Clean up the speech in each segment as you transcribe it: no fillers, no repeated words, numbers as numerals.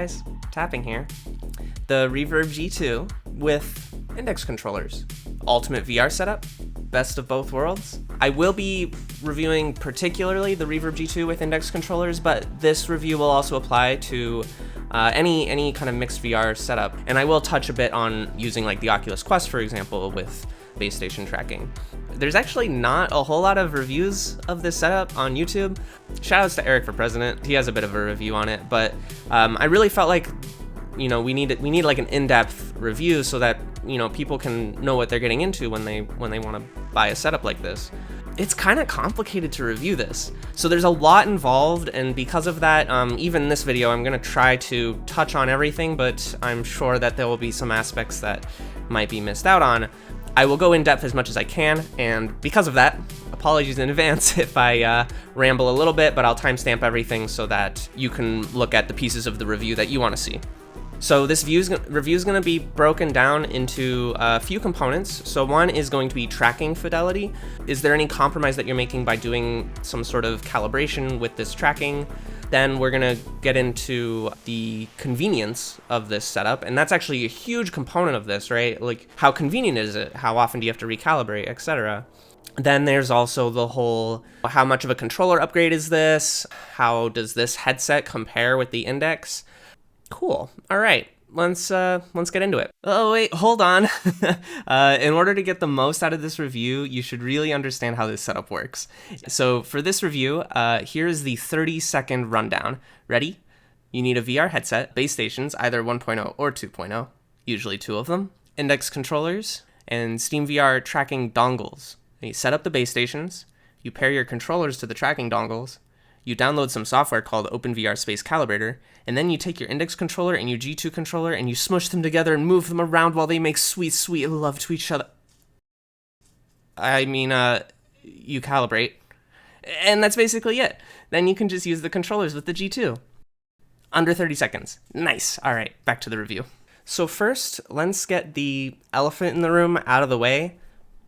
guys, tapping here. The Reverb G2 with index controllers. Ultimate VR setup, best of both worlds. I will be reviewing particularly the Reverb G2 with index controllers, but this review will also apply to any kind of mixed VR setup. And I will touch a bit on using like the Oculus Quest, for example, with base station tracking. There's actually not a whole lot of reviews of this setup on YouTube. Shoutouts to Eric for President. He has a bit of a review on it, but I really felt like, we need like an in-depth review so that, people can know what they're getting into when they want to buy a setup like this. It's kind of complicated to review this. So there's a lot involved, and because of that, even in this video, I'm gonna try to touch on everything, but I'm sure that there will be some aspects that might be missed out on. I will go in depth as much as I can, and because of that, apologies in advance if I ramble a little bit, but I'll timestamp everything so that you can look at the pieces of the review that you want to see. So this review is going to be broken down into a few components. So one is going to be tracking fidelity. Is there any compromise that you're making by doing some sort of calibration with this tracking? Then we're going to get into the convenience of this setup, and that's actually a huge component of this, right? Like, how convenient is it? How often do you have to recalibrate, etc.? Then there's also the whole, how much of a controller upgrade is this? How does this headset compare with the Index? Cool. All right. Let's get into it. Oh, wait, hold on. In order to get the most out of this review, you should really understand how this setup works. So for this review, here's the 30-second rundown. Ready? You need a VR headset, base stations, either 1.0 or 2.0, usually two of them, index controllers, and SteamVR tracking dongles. And you set up the base stations, you pair your controllers to the tracking dongles, you download some software called OpenVR Space Calibrator, and then you take your index controller and your G2 controller and you smush them together and move them around while they make sweet, sweet love to each other. You calibrate. And that's basically it. Then you can just use the controllers with the G2. Under 30 seconds. Nice. All right, back to the review. So first, let's get the elephant in the room out of the way.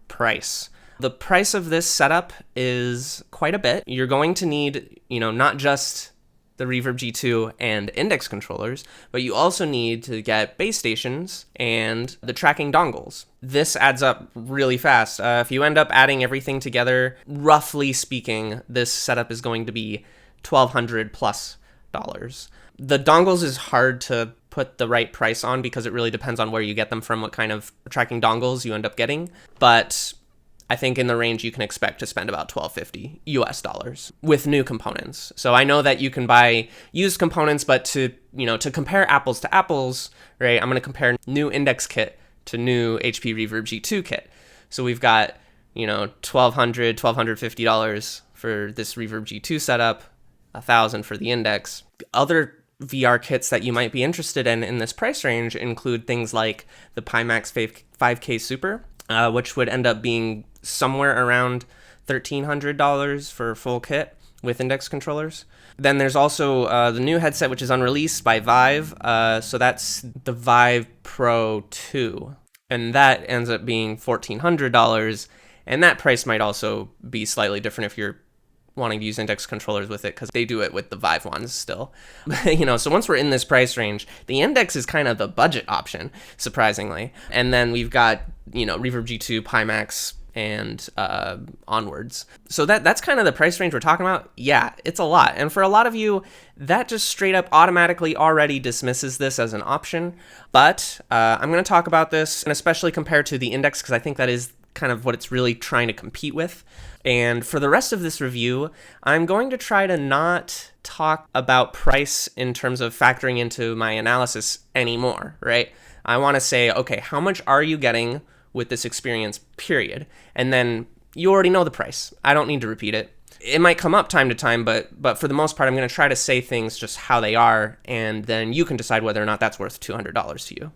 Price. The price of this setup is quite a bit. You're going to need, not just the Reverb G2 and index controllers, but you also need to get base stations and the tracking dongles. This adds up really fast. If you end up adding everything together, roughly speaking, this setup is going to be $1,200 plus. The dongles is hard to put the right price on because it really depends on where you get them from, what kind of tracking dongles you end up getting. But I think in the range you can expect to spend about $1,250 US with new components. So I know that you can buy used components, but to compare apples to apples, right? I'm going to compare new index kit to new HP Reverb G2 kit. So we've got, $1,200, $1,250 for this Reverb G2 setup, $1,000 for the index. Other VR kits that you might be interested in this price range include things like the Pimax 5K Super, which would end up being somewhere around $1,300 for a full kit with index controllers. Then there's also the new headset, which is unreleased by Vive. So that's the Vive Pro 2. And that ends up being $1,400. And that price might also be slightly different if you're wanting to use index controllers with it, because they do it with the Vive ones still. So once we're in this price range, the index is kind of the budget option, surprisingly. And then we've got, Reverb G2, Pimax, and onwards. So that's kind of the price range we're talking about. Yeah, it's a lot. And for a lot of you, that just straight up automatically already dismisses this as an option. But I'm going to talk about this, and especially compared to the index, because I think that is kind of what it's really trying to compete with. And for the rest of this review, I'm going to try to not talk about price in terms of factoring into my analysis anymore, right? I want to say, okay, how much are you getting with this experience, period? And then you already know the price. I don't need to repeat it. It might come up time to time, but for the most part, I'm going to try to say things just how they are, and then you can decide whether or not that's worth $200 to you.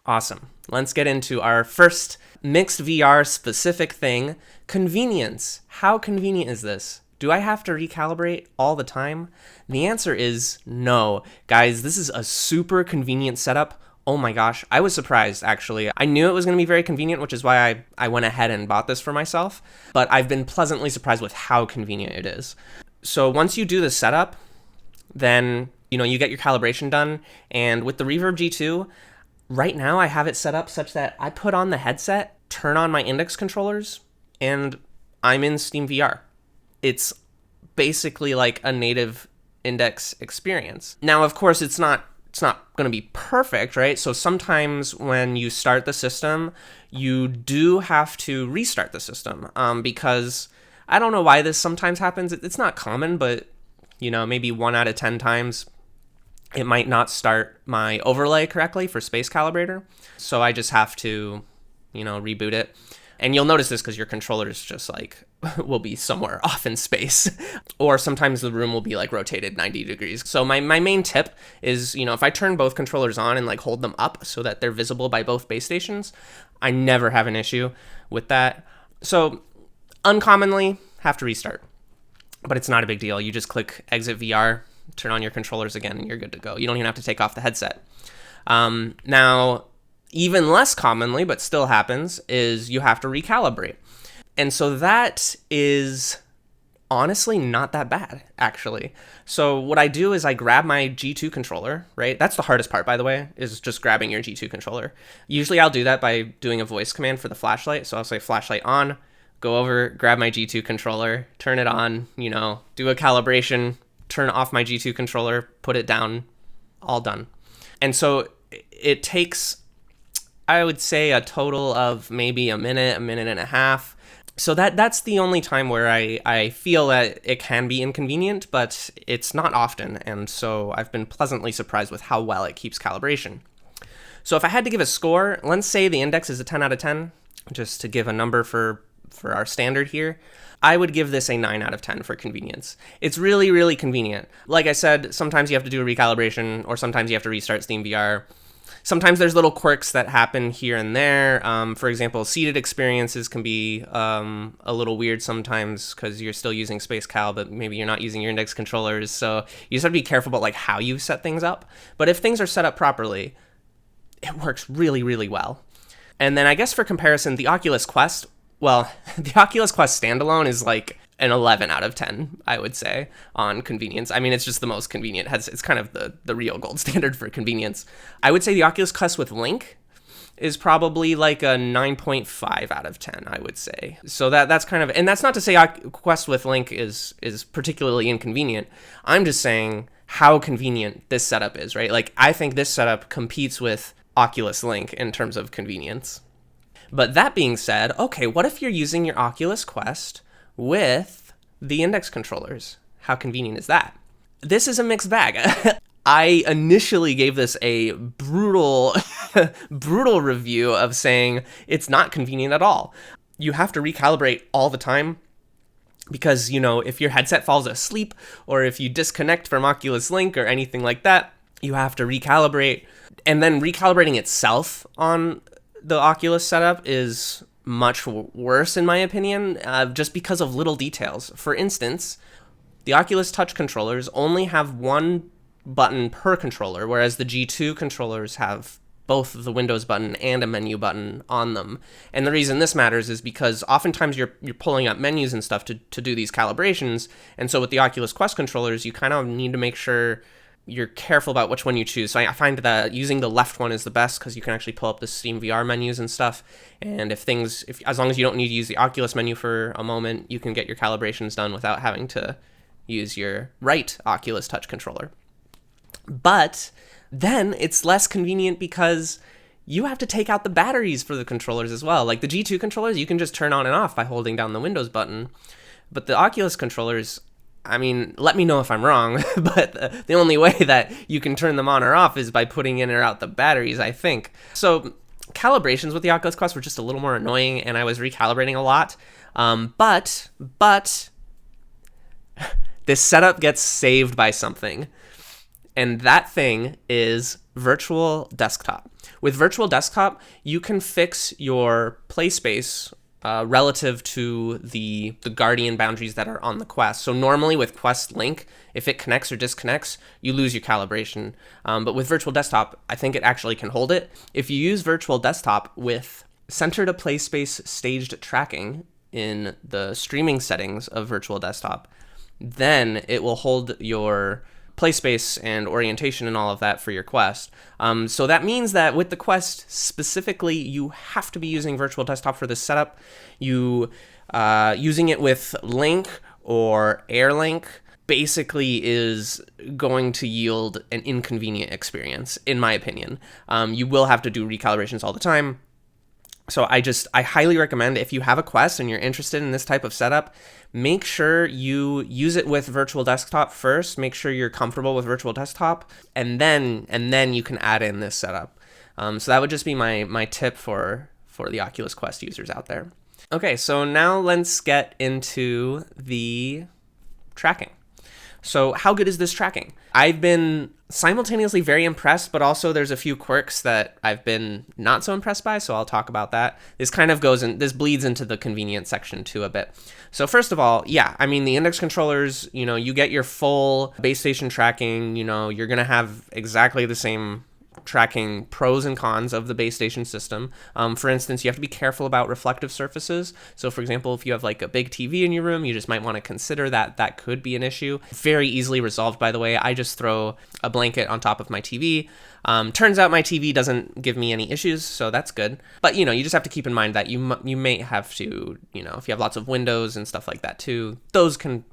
Awesome. Let's get into our first mixed VR specific thing, convenience. How convenient is this? Do I have to recalibrate all the time? The answer is no. Guys, this is a super convenient setup. Oh my gosh, I was surprised, actually. I knew it was going to be very convenient, which is why I went ahead and bought this for myself, but I've been pleasantly surprised with how convenient it is. So once you do the setup, then You get your calibration done, and with the Reverb G2, right now I have it set up such that I put on the headset, turn on my index controllers, and I'm in Steam VR. It's basically like a native index experience. Now, of course, it's not going to be perfect, right? So sometimes when you start the system, you do have to restart the system because I don't know why this sometimes happens. It's not common, but maybe 1 out of 10 times it might not start my overlay correctly for Space Calibrator. So I just have to, reboot it. And you'll notice this because your controller is just like, will be somewhere off in space. Or sometimes the room will be like rotated 90 degrees. So my main tip is, if I turn both controllers on and like hold them up so that they're visible by both base stations, I never have an issue with that. So uncommonly have to restart, but it's not a big deal. You just click exit VR, turn on your controllers again, and you're good to go. You don't even have to take off the headset. Now, even less commonly, but still happens, is you have to recalibrate. And so that is honestly not that bad, actually. So what I do is I grab my G2 controller, right? That's the hardest part, by the way, is just grabbing your G2 controller. Usually I'll do that by doing a voice command for the flashlight. So I'll say flashlight on, go over, grab my G2 controller, turn it on, do a calibration, turn off my G2 controller, put it down, all done. And so it takes, I would say, a total of maybe a minute and a half. So that's the only time where I feel that it can be inconvenient, but it's not often. And so I've been pleasantly surprised with how well it keeps calibration. So if I had to give a score, let's say the index is a 10 out of 10, just to give a number for our standard here, I would give this a 9 out of 10 for convenience. It's really, really convenient. Like I said, sometimes you have to do a recalibration, or sometimes you have to restart Steam VR. Sometimes there's little quirks that happen here and there. For example, seated experiences can be a little weird sometimes because you're still using Space Cal, but maybe you're not using your index controllers. So you just have to be careful about like how you set things up. But if things are set up properly, it works really, really well. And then I guess for comparison, the Oculus Quest, well, the Oculus Quest standalone is like an 11 out of 10, I would say, on convenience. I mean, it's just the most convenient. It's kind of the real gold standard for convenience. I would say the Oculus Quest with Link is probably like a 9.5 out of 10, I would say. So that's kind of, and that's not to say Quest with Link is particularly inconvenient. I'm just saying how convenient this setup is, right? Like, I think this setup competes with Oculus Link in terms of convenience. But that being said, okay, what if you're using your Oculus Quest with the index controllers? How convenient is that? This is a mixed bag. I initially gave this a brutal review of saying it's not convenient at all. You have to recalibrate all the time because, if your headset falls asleep or if you disconnect from Oculus Link or anything like that, you have to recalibrate. And then recalibrating itself on the Oculus setup is much worse, in my opinion, just because of little details. For instance, the Oculus Touch controllers only have one button per controller, whereas the G2 controllers have both the Windows button and a menu button on them. And the reason this matters is because oftentimes you're pulling up menus and stuff to do these calibrations. And so with the Oculus Quest controllers, you kind of need to make sure you're careful about which one you choose. So I find that using the left one is the best because you can actually pull up the Steam VR menus and stuff. And if as long as you don't need to use the Oculus menu for a moment, you can get your calibrations done without having to use your right Oculus Touch controller. But then it's less convenient because you have to take out the batteries for the controllers as well. Like the G2 controllers, you can just turn on and off by holding down the Windows button. But the Oculus controllers, I mean, let me know if I'm wrong, but the only way that you can turn them on or off is by putting in or out the batteries, I think. So calibrations with the Oculus Quest were just a little more annoying, and I was recalibrating a lot. But this setup gets saved by something, and that thing is Virtual Desktop. With Virtual Desktop, you can fix your play space relative to the Guardian boundaries that are on the Quest. So normally with Quest Link, if it connects or disconnects, you lose your calibration. But with Virtual Desktop, I think it actually can hold it. If you use Virtual Desktop with Center to Play Space staged tracking in the streaming settings of Virtual Desktop, then it will hold your play space and orientation and all of that for your Quest. So that means that with the Quest specifically, you have to be using virtual desktop for this setup. Using it with Link or AirLink basically is going to yield an inconvenient experience, in my opinion. You will have to do recalibrations all the time. So I highly recommend, if you have a Quest and you're interested in this type of setup, make sure you use it with virtual desktop first. Make sure you're comfortable with virtual desktop, and then you can add in this setup. So that would just be my tip for the Oculus Quest users out there. Okay, so now let's get into the tracking. So how good is this tracking? I've been simultaneously very impressed, but also there's a few quirks that I've been not so impressed by, so I'll talk about that. This kind of this bleeds into the convenience section too a bit. So first of all, yeah, I mean, the index controllers, you get your full base station tracking, you're gonna have exactly the same tracking pros and cons of the base station system. For instance, you have to be careful about reflective surfaces. So for example, if you have like a big TV in your room, you just might want to consider that could be an issue. Very easily resolved, by the way. I just throw a blanket on top of my TV. Turns out my TV doesn't give me any issues, so that's good. But you just have to keep in mind that you may have to, if you have lots of windows and stuff like that too, those can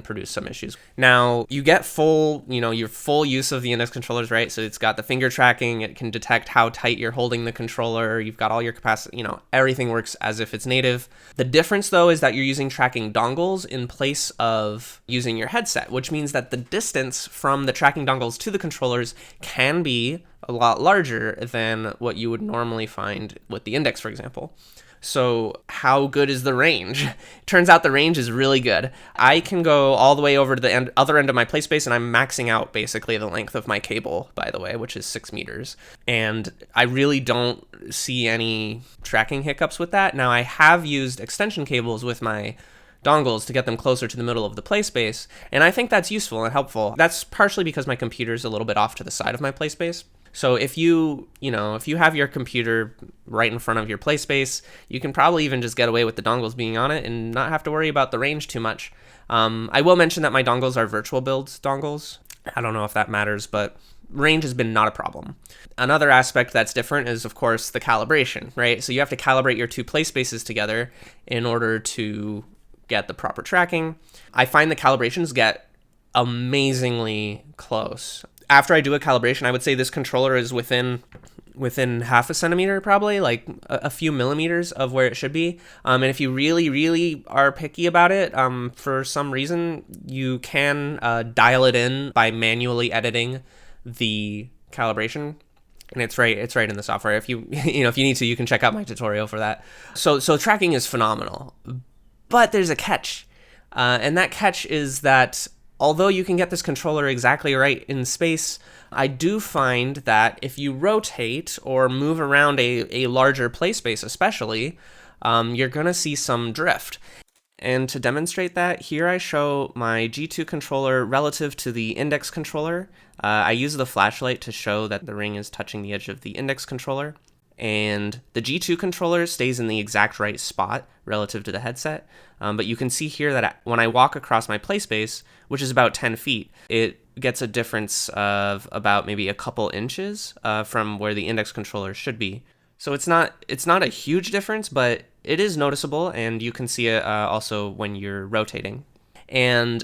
produce some issues. Now, you get your full use of the index controllers, right? So it's got the finger tracking, it can detect how tight you're holding the controller, you've got all your capacity, everything works as if it's native. The difference, though, is that you're using tracking dongles in place of using your headset, which means that the distance from the tracking dongles to the controllers can be a lot larger than what you would normally find with the index, for example. So how good is the range? Turns out the range is really good. I can go all the way over to the other end of my play space, and I'm maxing out basically the length of my cable, by the way, which is 6 meters. And I really don't see any tracking hiccups with that. Now, I have used extension cables with my dongles to get them closer to the middle of the play space, and I think that's useful and helpful. That's partially because my computer's a little bit off to the side of my play space. So if you have your computer right in front of your play space, you can probably even just get away with the dongles being on it and not have to worry about the range too much. I will mention that my dongles are virtual build dongles. I don't know if that matters, but range has been not a problem. Another aspect that's different is, of course, the calibration, right? So you have to calibrate your two play spaces together in order to get the proper tracking. I find the calibrations get amazingly close. After I do a calibration, I would say this controller is within half a centimeter, probably, like a few millimeters of where it should be. And if you really, really are picky about it, for some reason, you can dial it in by manually editing the calibration. And it's right in the software. If you need to, you can check out my tutorial for that. So tracking is phenomenal, but there's a catch, and that catch is that although you can get this controller exactly right in space, I do find that if you rotate or move around a larger play space especially, you're going to see some drift. And to demonstrate that, here I show my G2 controller relative to the index controller. I use the flashlight to show that the ring is touching the edge of the index controller. And the G2 controller stays in the exact right spot relative to the headset. But you can see here that when I walk across my play space, which is about 10 feet, it gets a difference of about maybe a couple inches from where the index controller should be. So it's not a huge difference, but it is noticeable, and you can see it also when you're rotating. And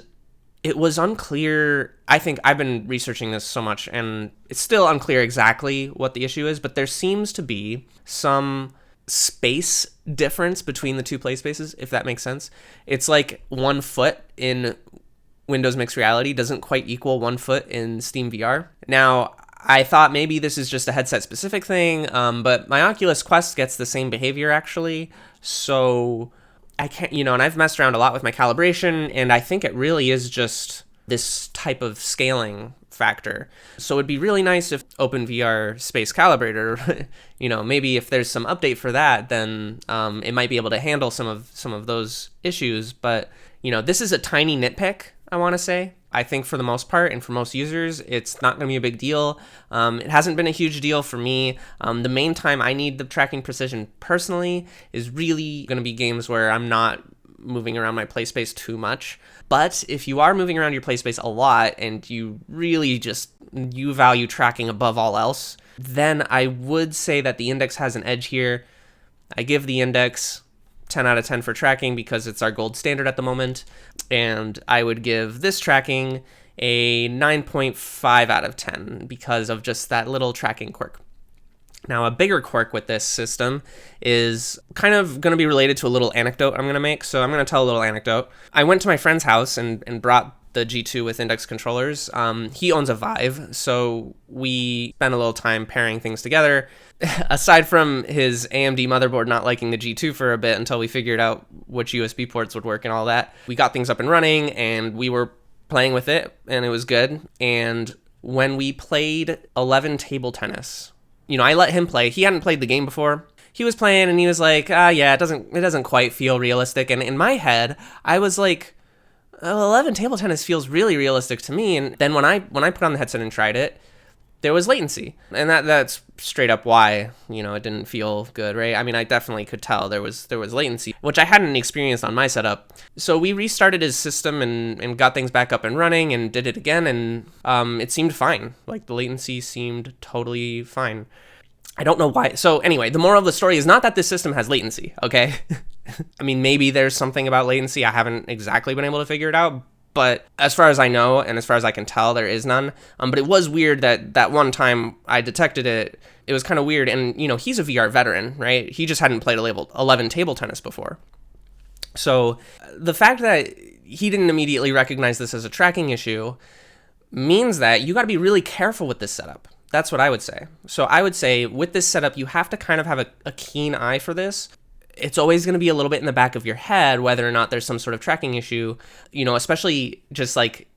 it was unclear. I think I've been researching this so much, and it's still unclear exactly what the issue is, but there seems to be some space difference between the two play spaces, if that makes sense. It's like 1 foot in Windows Mixed Reality doesn't quite equal 1 foot in Steam VR. Now, I thought maybe this is just a headset specific thing, but my Oculus Quest gets the same behavior actually. So I can't, and I've messed around a lot with my calibration, and I think it really is just this type of scaling factor. So it'd be really nice if OpenVR Space Calibrator, maybe if there's some update for that, then it might be able to handle some of those issues. But this is a tiny nitpick, I want to say. I think for the most part and for most users, it's not going to be a big deal. It hasn't been a huge deal for me. The main time I need the tracking precision personally is really going to be games where I'm not moving around my play space too much. But if you are moving around your play space a lot and you really you value tracking above all else, then I would say that the Index has an edge here. I give the Index 10 out of 10 for tracking because it's our gold standard at the moment. And I would give this tracking a 9.5 out of 10 because of just that little tracking quirk. Now, a bigger quirk with this system is kind of going to be related to a little anecdote I'm going to make. So I'm going to tell a little anecdote. I went to my friend's house and brought the G2 with Index controllers. He owns a Vive, so we spent a little time pairing things together. Aside from his AMD motherboard not liking the G2 for a bit until we figured out which USB ports would work and all that, we got things up and running and we were playing with it and it was good. And when we played 11 table tennis, I let him play. He hadn't played the game before. He was playing and he was like, yeah, it doesn't quite feel realistic. And in my head, I was like, 11 table tennis feels really realistic to me. And then when I put on the headset and tried it, there was latency. And that's straight up why, it didn't feel good, right? I mean, I definitely could tell there was latency, which I hadn't experienced on my setup. So we restarted his system and got things back up and running and did it again. And it seemed fine. Like the latency seemed totally fine. I don't know why. So anyway, the moral of the story is not that this system has latency, okay? I mean, maybe there's something about latency. I haven't exactly been able to figure it out. But as far as I know, and as far as I can tell, there is none. But it was weird that one time I detected it. It was kind of weird. And, he's a VR veteran, right? He just hadn't played 11 table tennis before. So the fact that he didn't immediately recognize this as a tracking issue means that you got to be really careful with this setup. That's what I would say. So I would say with this setup, you have to kind of have a keen eye for this. It's always going to be a little bit in the back of your head whether or not there's some sort of tracking issue, especially just like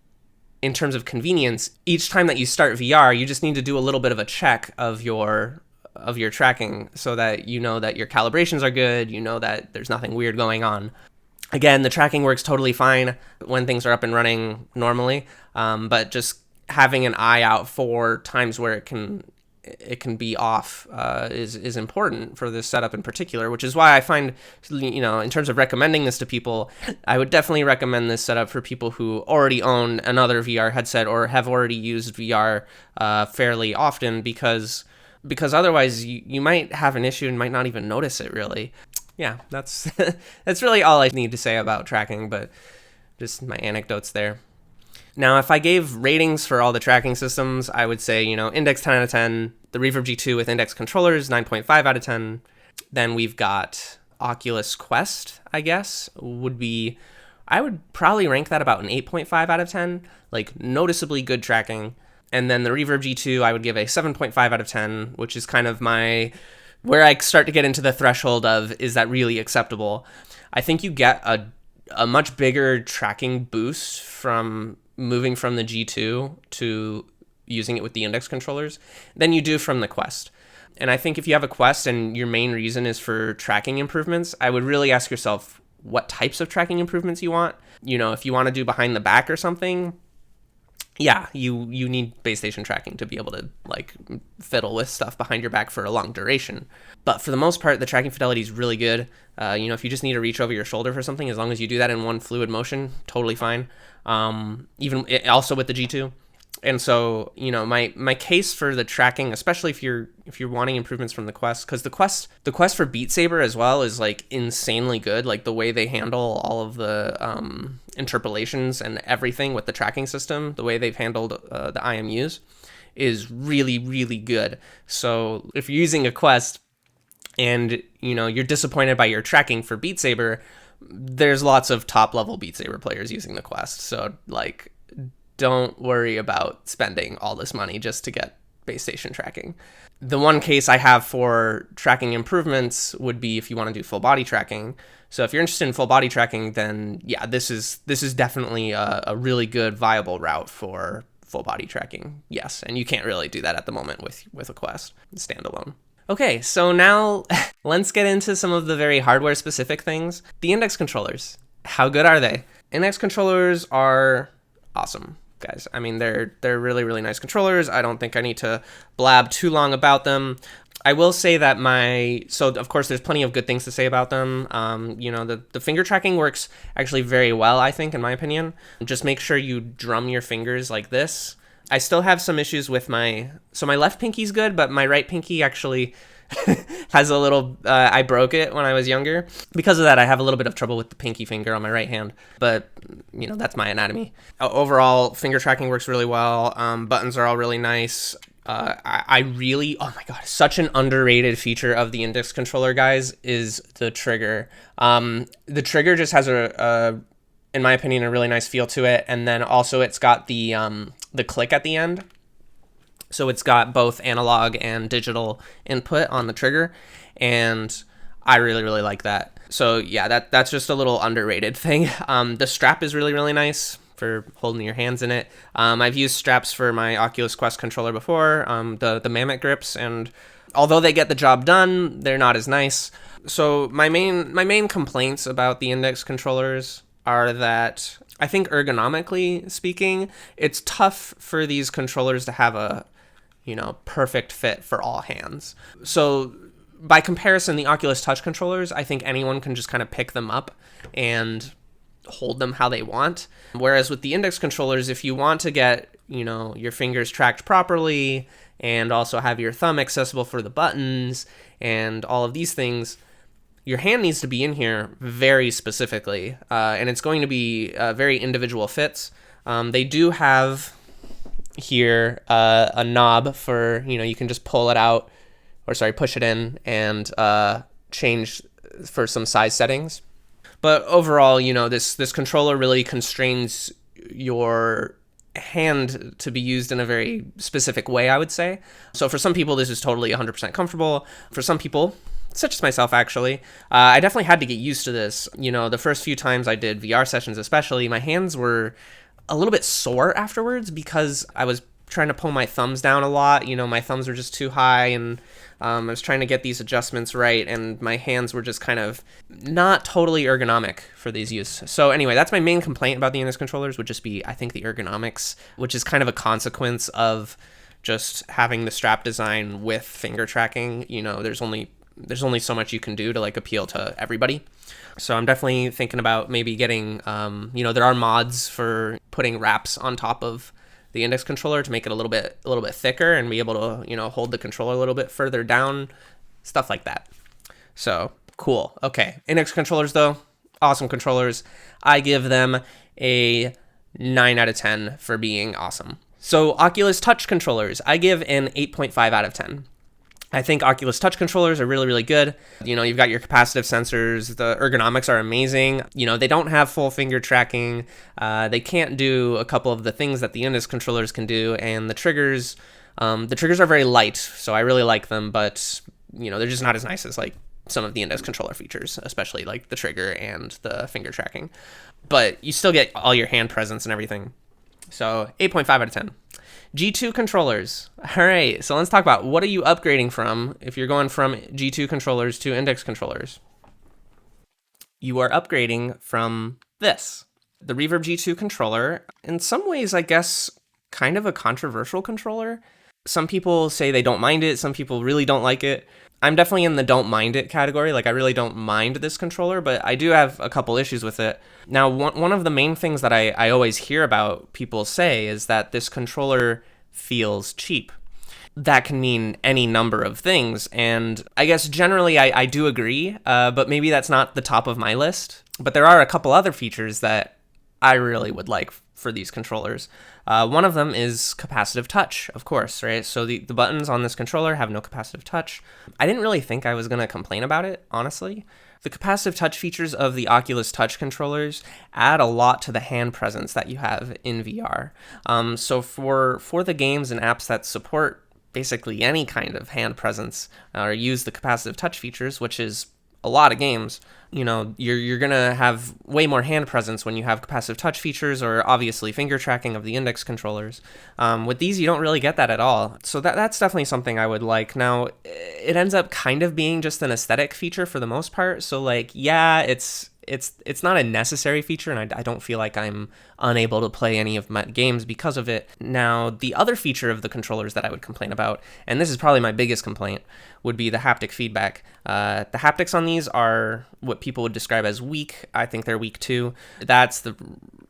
in terms of convenience. Each time that you start VR, you just need to do a little bit of a check of your tracking so that you know that your calibrations are good, that there's nothing weird going on. Again, the tracking works totally fine when things are up and running normally, but just having an eye out for times where it can be off is important for this setup in particular, which is why I find, in terms of recommending this to people, I would definitely recommend this setup for people who already own another VR headset or have already used VR fairly often, because otherwise you might have an issue and might not even notice it really. Yeah, that's that's really all I need to say about tracking, but just my anecdotes there. Now, if I gave ratings for all the tracking systems, I would say, Index 10 out of 10, the Reverb G2 with Index controllers, 9.5 out of 10. Then we've got Oculus Quest, I guess, I would probably rank that about an 8.5 out of 10, like noticeably good tracking. And then the Reverb G2, I would give a 7.5 out of 10, which is kind of where I start to get into the threshold of, is that really acceptable? I think you get a much bigger tracking boost from moving from the G2 to using it with the Index controllers than you do from the Quest. And I think if you have a Quest and your main reason is for tracking improvements, I would really ask yourself what types of tracking improvements you want. If you want to do behind the back or something, yeah, you need base station tracking to be able to fiddle with stuff behind your back for a long duration. But for the most part, the tracking fidelity is really good. If you just need to reach over your shoulder for something, as long as you do that in one fluid motion, totally fine. Also with the G2. And so, my case for the tracking, especially if you're wanting improvements from the Quest, because the Quest for Beat Saber as well is insanely good. Like the way they handle all of the interpolations and everything with the tracking system, the way they've handled the IMUs is really, really good. So if you're using a Quest and you're disappointed by your tracking for Beat Saber, there's lots of top level Beat Saber players using the Quest. So don't worry about spending all this money just to get base station tracking. The one case I have for tracking improvements would be if you want to do full body tracking. So if you're interested in full body tracking, then yeah, this is definitely a really good viable route for full body tracking. Yes, and you can't really do that at the moment with a Quest standalone. Okay, so now let's get into some of the very hardware specific things. The Index controllers, how good are they? Index controllers are awesome, guys. I mean, they're really, really nice controllers. I don't think I need to blab too long about them. I will say that so of course there's plenty of good things to say about them. The finger tracking works actually very well, I think, in my opinion. Just make sure you drum your fingers like this. I still have some issues with my left pinky's good, but my right pinky actually has a little, I broke it when I was younger. Because of that, I have a little bit of trouble with the pinky finger on my right hand, but that's my anatomy. Overall, finger tracking works really well. Buttons are all really nice. I really, oh my god, such an underrated feature of the index controller, guys, is the trigger. The trigger just has in my opinion, a really nice feel to it, and then also it's got the click at the end. So it's got both analog and digital input on the trigger, and I really, really like that. So yeah, that's just a little underrated thing. The strap is really, really nice for holding your hands in it. I've used straps for my Oculus Quest controller before, the Mammoth grips, and although they get the job done, they're not as nice. So my main complaints about the index controllers are that I think ergonomically speaking, it's tough for these controllers to have a perfect fit for all hands. So by comparison, the Oculus Touch controllers, I think anyone can just kind of pick them up and hold them how they want. Whereas with the index controllers, if you want to get, your fingers tracked properly and also have your thumb accessible for the buttons and all of these things, your hand needs to be in here very specifically, and it's going to be very individual fits. They do have here a knob for, you can just pull it out, push it in and change for some size settings. But overall, this controller really constrains your hand to be used in a very specific way, I would say. So for some people, this is totally 100% comfortable. For some people, such as myself, actually, I definitely had to get used to this. The first few times I did VR sessions especially, my hands were a little bit sore afterwards because I was trying to pull my thumbs down a lot. My thumbs were just too high, and I was trying to get these adjustments right, and my hands were just kind of not totally ergonomic for these use. So anyway, that's my main complaint about the index controllers, would just be, I think, the ergonomics, which is kind of a consequence of just having the strap design with finger tracking. There's only so much you can do to appeal to everybody. So I'm definitely thinking about maybe getting, there are mods for putting wraps on top of the index controller to make it a little bit thicker and be able to, hold the controller a little bit further down, stuff like that. So cool. Okay. Index controllers though, awesome controllers. I give them a 9 out of 10 for being awesome. So Oculus Touch controllers, I give an 8.5 out of 10. I think Oculus Touch controllers are really, really good. You've got your capacitive sensors. The ergonomics are amazing. They don't have full finger tracking. They can't do a couple of the things that the index controllers can do. And the triggers are very light, so I really like them. But, they're just not as nice as some of the index controller features, especially the trigger and the finger tracking. But you still get all your hand presence and everything. So 8.5 out of 10. G2 controllers. All right, so let's talk about what are you upgrading from if you're going from G2 controllers to index controllers. You are upgrading from this. The Reverb G2 controller, in some ways, I guess, kind of a controversial controller. Some people say they don't mind it, some people really don't like it. I'm definitely in the don't mind it category. I really don't mind this controller, but I do have a couple issues with it. Now, one of the main things that I always hear about people say is that this controller feels cheap. That can mean any number of things, and I guess generally I do agree, but maybe that's not the top of my list. But there are a couple other features that I really would like for these controllers. One of them is capacitive touch, of course, right? So the buttons on this controller have no capacitive touch. I didn't really think I was going to complain about it, honestly. The capacitive touch features of the Oculus Touch controllers add a lot to the hand presence that you have in VR. So for the games and apps that support basically any kind of hand presence or use the capacitive touch features, which is a lot of games, you're gonna have way more hand presence when you have capacitive touch features or obviously finger tracking of the index controllers. With these, you don't really get that at all. So that's definitely something I would like. Now, it ends up kind of being just an aesthetic feature for the most part. So yeah, it's It's not a necessary feature, and I don't feel like I'm unable to play any of my games because of it. Now, the other feature of the controllers that I would complain about, and this is probably my biggest complaint, would be the haptic feedback. The haptics on these are what people would describe as weak. I think they're weak too. That's the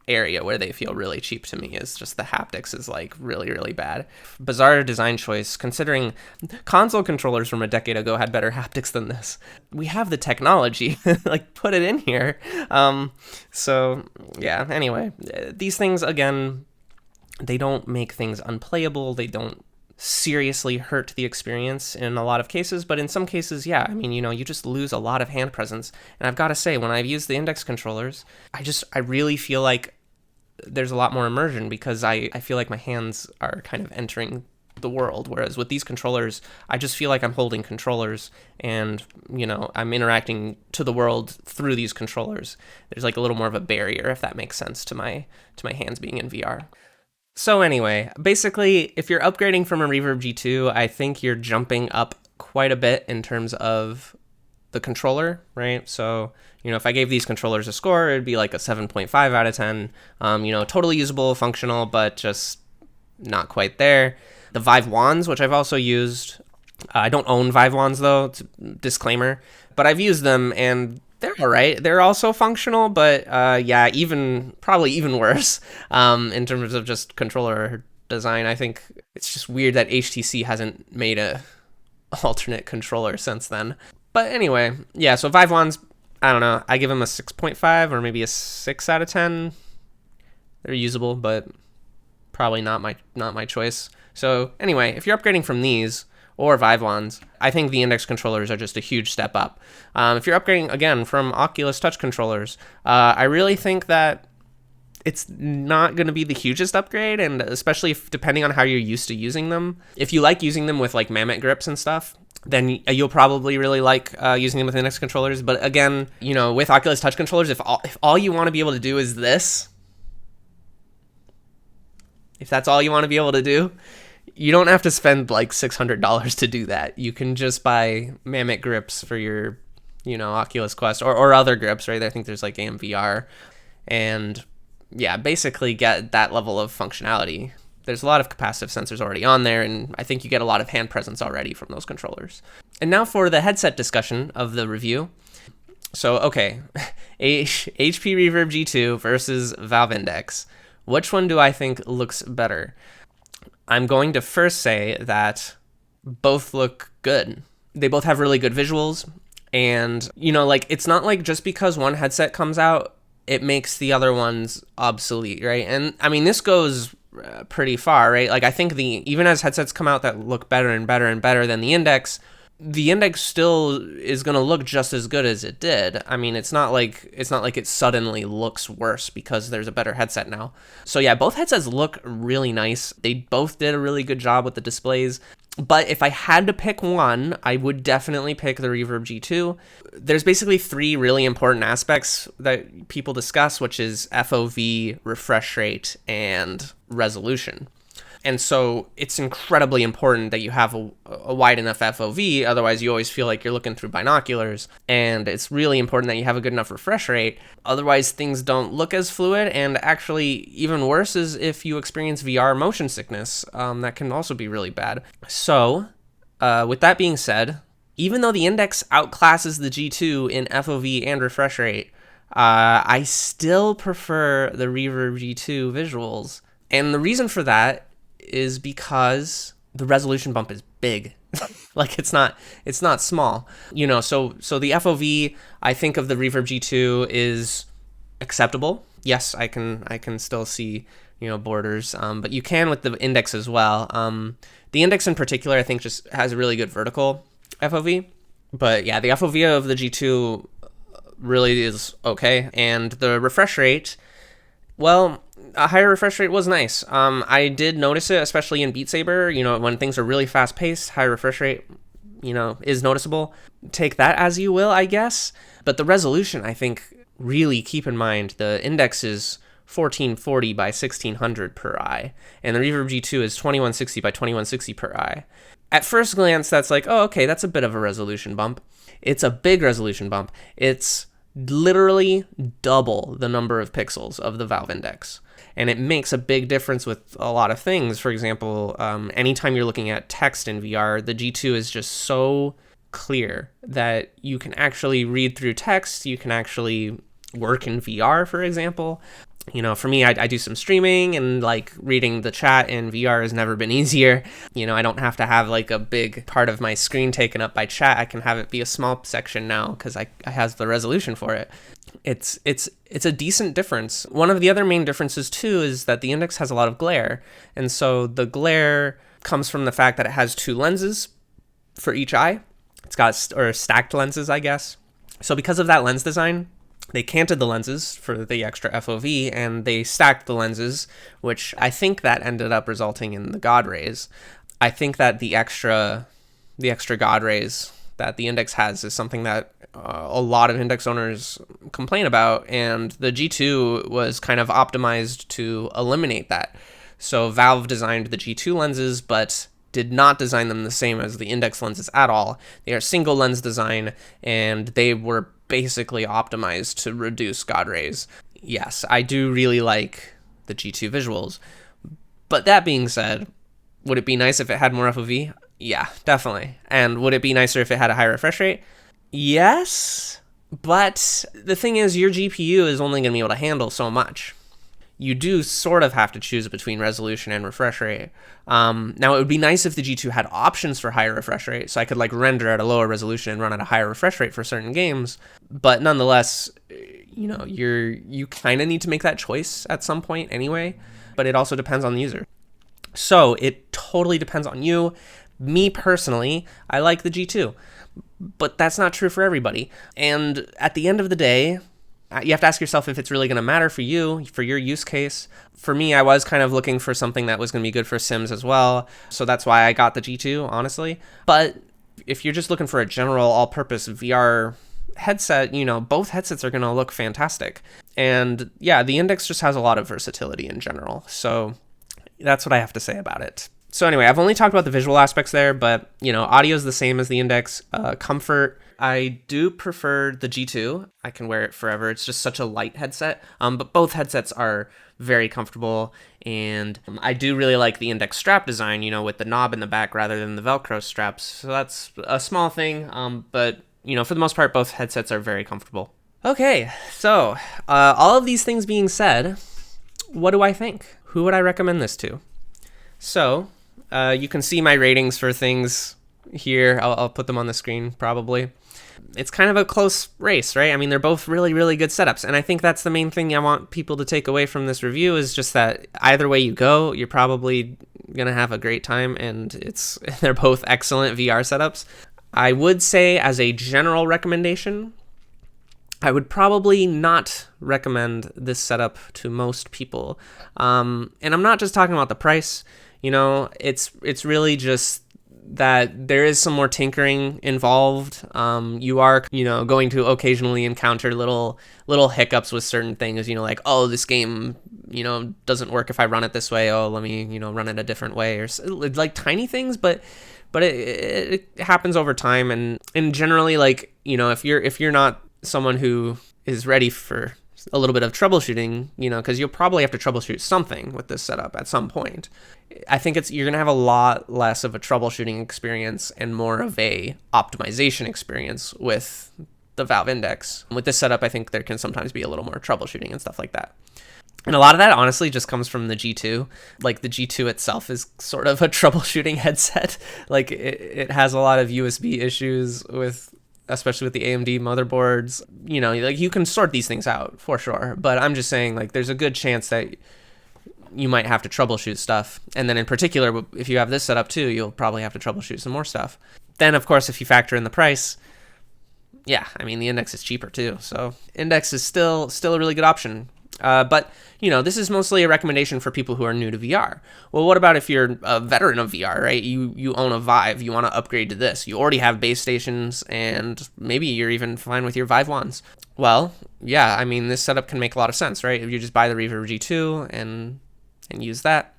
area where they feel really cheap to me, is just the haptics is like really, really bad. Bizarre design choice, considering console controllers from a decade ago had better haptics than this. We have the technology, like put it in here. So yeah, anyway, these things, again, they don't make things unplayable. They don't seriously hurt the experience in a lot of cases, but in some cases, yeah, I mean, you just lose a lot of hand presence. And I've got to say, when I've used the index controllers, I really feel like there's a lot more immersion, because I feel like my hands are kind of entering the world, whereas with these controllers, I just feel like I'm holding controllers and, I'm interacting to the world through these controllers. There's like a little more of a barrier, if that makes sense, to my hands being in VR. So anyway, basically, if you're upgrading from a Reverb G2, I think you're jumping up quite a bit in terms of the controller, right? So, if I gave these controllers a score, it'd be like a 7.5 out of 10. Totally usable, functional, but just not quite there. The Vive wands, which I've also used. I don't own Vive wands, though, disclaimer, but I've used them, and they're all right. They're also functional, but probably even worse in terms of just controller design. I think it's just weird that HTC hasn't made a alternate controller since then. But anyway, yeah, so Vive wands, I don't know. I give them a 6.5 or maybe a 6 out of 10. They're usable, but probably not my choice. So anyway, if you're upgrading from these or Vive wands, I think the index controllers are just a huge step up. If you're upgrading, again, from Oculus Touch controllers, I really think that it's not going to be the hugest upgrade, and especially depending on how you're used to using them. If you like using them with like Mammoth grips and stuff, then you'll probably really like using them with index controllers. But again, with Oculus Touch controllers, if all you want to be able to do is this, if that's all you want to be able to do, you don't have to spend like $600 to do that. You can just buy Mammoth grips for your, Oculus Quest or other grips, right? I think there's like AMVR, and yeah, basically get that level of functionality. There's a lot of capacitive sensors already on there, and I think you get a lot of hand presence already from those controllers. And now for the headset discussion of the review. So, okay, HP Reverb G2 versus Valve Index. Which one do I think looks better? I'm going to first say that both look good. They both have really good visuals, and, it's not like just because one headset comes out, it makes the other ones obsolete, right? And, I mean, this goes pretty far, right? Like, I think even as headsets come out that look better and better and better than the Index still is going to look just as good as it did. I mean, it's not like it suddenly looks worse because there's a better headset now. So yeah, both headsets look really nice. They both did a really good job with the displays. But if I had to pick one, I would definitely pick the Reverb G2. There's basically three really important aspects that people discuss, which is FOV, refresh rate, and resolution. And so it's incredibly important that you have a wide enough FOV, otherwise you always feel like you're looking through binoculars. And it's really important that you have a good enough refresh rate, otherwise things don't look as fluid. And actually, even worse is if you experience VR motion sickness, that can also be really bad. So, with that being said, even though the Index outclasses the G2 in FOV and refresh rate, I still prefer the Reverb G2 visuals. And the reason for that is because the resolution bump is big. Like it's not small. So the FOV, I think, of the Reverb G2 is acceptable. Yes, I can still see, borders, but you can with the Index as well. The Index in particular, I think, just has a really good vertical FOV. But yeah, the FOV of the G2 really is okay. And the refresh rate, well, a higher refresh rate was nice. I did notice it, especially in Beat Saber. When things are really fast paced, high refresh rate, is noticeable. Take that as you will, I guess. But the resolution, I think, really keep in mind, the Index is 1440 by 1600 per eye, and the Reverb G2 is 2160 by 2160 per eye. At first glance, that's like, oh, okay, that's a bit of a resolution bump. It's a big resolution bump. It's literally double the number of pixels of the Valve Index. And it makes a big difference with a lot of things. For example, anytime you're looking at text in VR, the G2 is just so clear that you can actually read through text. You can actually work in VR, for example. For me, I do some streaming, and like reading the chat in VR has never been easier. I don't have to have like a big part of my screen taken up by chat. I can have it be a small section now because I has the resolution for it. It's a decent difference. One of the other main differences too is that the Index has a lot of glare, and so the glare comes from the fact that it has 2 lenses for each eye. It's got stacked lenses, I guess. So because of that lens design, they canted the lenses for the extra FOV, and they stacked the lenses, which I think that ended up resulting in the God rays. I think that the extra God rays that the Index has is something that a lot of Index owners complain about, and the G2 was kind of optimized to eliminate that. So Valve designed the G2 lenses, but did not design them the same as the Index lenses at all. They are single lens design, and they were basically optimized to reduce God rays. Yes, I do really like the G2 visuals. But that being said, would it be nice if it had more FOV? Yeah, definitely. And would it be nicer if it had a high refresh rate? Yes, but the thing is, your GPU is only going to be able to handle so much. You do sort of have to choose between resolution and refresh rate. Now, it would be nice if the G2 had options for higher refresh rate, so I could like render at a lower resolution and run at a higher refresh rate for certain games. But nonetheless, you kind of need to make that choice at some point anyway. But it also depends on the user. So it totally depends on you. Me personally, I like the G2, but that's not true for everybody. And at the end of the day, you have to ask yourself if it's really going to matter for you, for your use case. For me, I was kind of looking for something that was going to be good for Sims as well. So that's why I got the G2, honestly. But if you're just looking for a general all-purpose VR headset, both headsets are going to look fantastic. And yeah, the Index just has a lot of versatility in general. So that's what I have to say about it. So anyway, I've only talked about the visual aspects there, but audio is the same as the Index. Comfort, I do prefer the G2. I can wear it forever. It's just such a light headset. But both headsets are very comfortable, and I do really like the Index strap design, with the knob in the back rather than the Velcro straps. So that's a small thing, but for the most part, both headsets are very comfortable. Okay, so all of these things being said, what do I think? Who would I recommend this to? So you can see my ratings for things here. I'll put them on the screen probably. It's kind of a close race, right? I mean, they're both really, really good setups. And I think that's the main thing I want people to take away from this review is just that either way you go, you're probably going to have a great time. And they're both excellent VR setups. I would say as a general recommendation, I would probably not recommend this setup to most people. And I'm not just talking about the price. It's really just that there is some more tinkering involved. You are, going to occasionally encounter little hiccups with certain things, like, oh, this game, doesn't work if I run it this way. Oh, let me, run it a different way, or like tiny things, but it happens over time. And generally, like, if you're not someone who is ready for a little bit of troubleshooting, because you'll probably have to troubleshoot something with this setup at some point. I think you're going to have a lot less of a troubleshooting experience and more of a optimization experience with the Valve Index. With this setup, I think there can sometimes be a little more troubleshooting and stuff like that. And a lot of that honestly just comes from the G2. Like the G2 itself is sort of a troubleshooting headset. Like it has a lot of USB issues especially with the AMD motherboards. Like you can sort these things out for sure. But I'm just saying, like, there's a good chance that you might have to troubleshoot stuff. And then in particular, if you have this setup too, you'll probably have to troubleshoot some more stuff. Then, of course, if you factor in the price, yeah, I mean, the Index is cheaper too. So Index is still a really good option. But, this is mostly a recommendation for people who are new to VR. Well, what about if you're a veteran of VR, right? You own a Vive, you want to upgrade to this. You already have base stations, and maybe you're even fine with your Vive wands. Well, yeah, I mean, this setup can make a lot of sense, right? If you just buy the Reverb G2 and use that.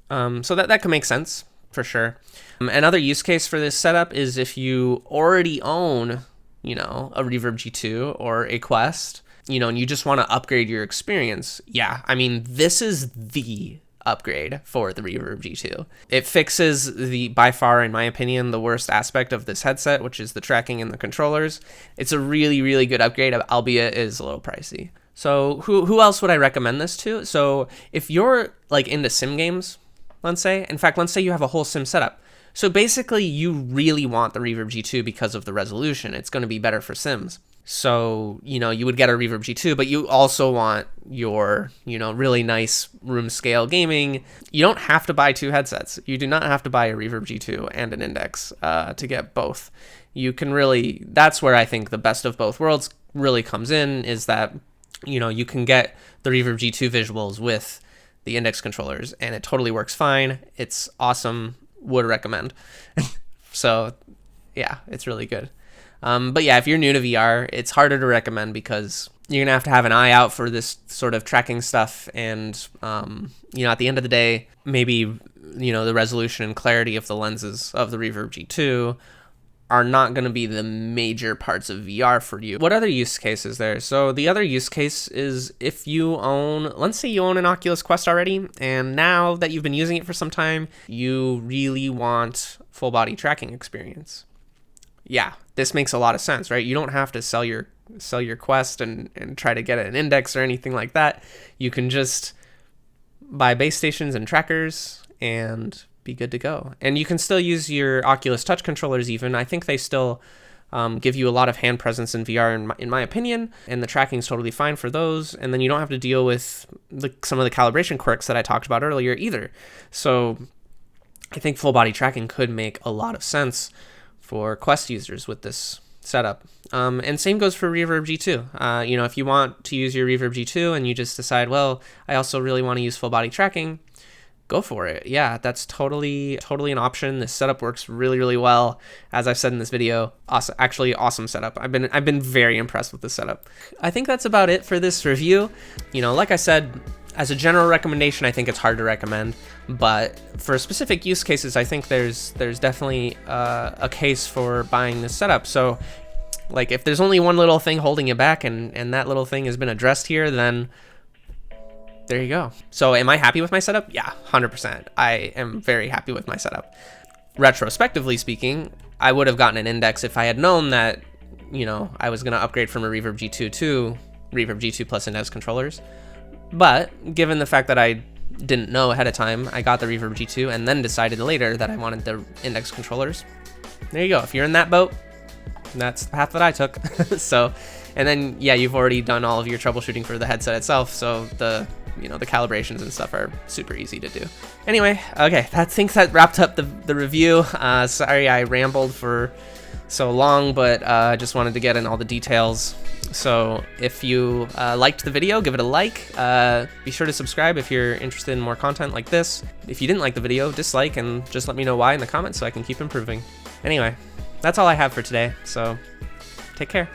So that can make sense, for sure. Another use case for this setup is if you already own you know, a Reverb G2 or a Quest, you know, and you just want to upgrade your experience, yeah, I mean, this is the upgrade for the Reverb G2. It fixes the, by far, in my opinion, the worst aspect of this headset, which is the tracking and the controllers. It's a really, really good upgrade, albeit it is a little pricey. So who else would I recommend this to? So if you're like into sim games, let's say you have a whole sim setup. So basically you really want the Reverb G2 because of the resolution. It's going to be better for sims. So, you know, you would get a Reverb G2, but you also want your, you know, really nice room scale gaming. You don't have to buy two headsets. You do not have to buy a Reverb G2 and an Index to get both. You can really, that's where I think the best of both worlds really comes in, is that, you know, you can get the Reverb G2 visuals with the Index controllers, and it totally works fine. It's awesome. Would recommend. So yeah, it's really good. But yeah, if you're new to VR, it's harder to recommend because you're going to have an eye out for this sort of tracking stuff. And, you know, at the end of the day, maybe, you know, the resolution and clarity of the lenses of the Reverb G2 are not going to be the major parts of VR for you. What other use case is there? So the other use case is if you own, let's say you own an Oculus Quest already, and now that you've been using it for some time, you really want full body tracking experience. Yeah, this makes a lot of sense, right? You don't have to sell your Quest and try to get an Index or anything like that. You can just buy base stations and trackers and be good to go. And you can still use your Oculus Touch controllers even. I think they still give you a lot of hand presence in VR in my opinion, and the tracking's totally fine for those. And then you don't have to deal with some of the calibration quirks that I talked about earlier either. So I think full body tracking could make a lot of sense for Quest users with this setup. And same goes for Reverb G2. You know, if you want to use your Reverb G2 and you just decide, well, I also really want to use full body tracking, go for it. Yeah, that's totally an option. This setup works really, really well. As I've said in this video, awesome setup. I've been very impressed with this setup. I think that's about it for this review. You know, like I said, as a general recommendation, I think it's hard to recommend, but for specific use cases, I think there's definitely a case for buying this setup. So like if there's only one little thing holding you back and that little thing has been addressed here, then there you go. So am I happy with my setup? Yeah, 100%. I am very happy with my setup. Retrospectively speaking, I would have gotten an Index if I had known that, you know, I was going to upgrade from a Reverb G2 to Reverb G2 plus Index controllers. But given the fact that I didn't know ahead of time, I got the Reverb G2 and then decided later that I wanted the Index controllers. There you go. If you're in that boat, that's the path that I took. So, and then, yeah, you've already done all of your troubleshooting for the headset itself. So the calibrations and stuff are super easy to do. Anyway, okay, I think that wrapped up the review. Sorry I rambled for so long, but I just wanted to get in all the details. So if you liked the video, give it a like. Be sure to subscribe if you're interested in more content like this. If you didn't like the video, dislike and just let me know why in the comments so I can keep improving. Anyway, that's all I have for today, so take care.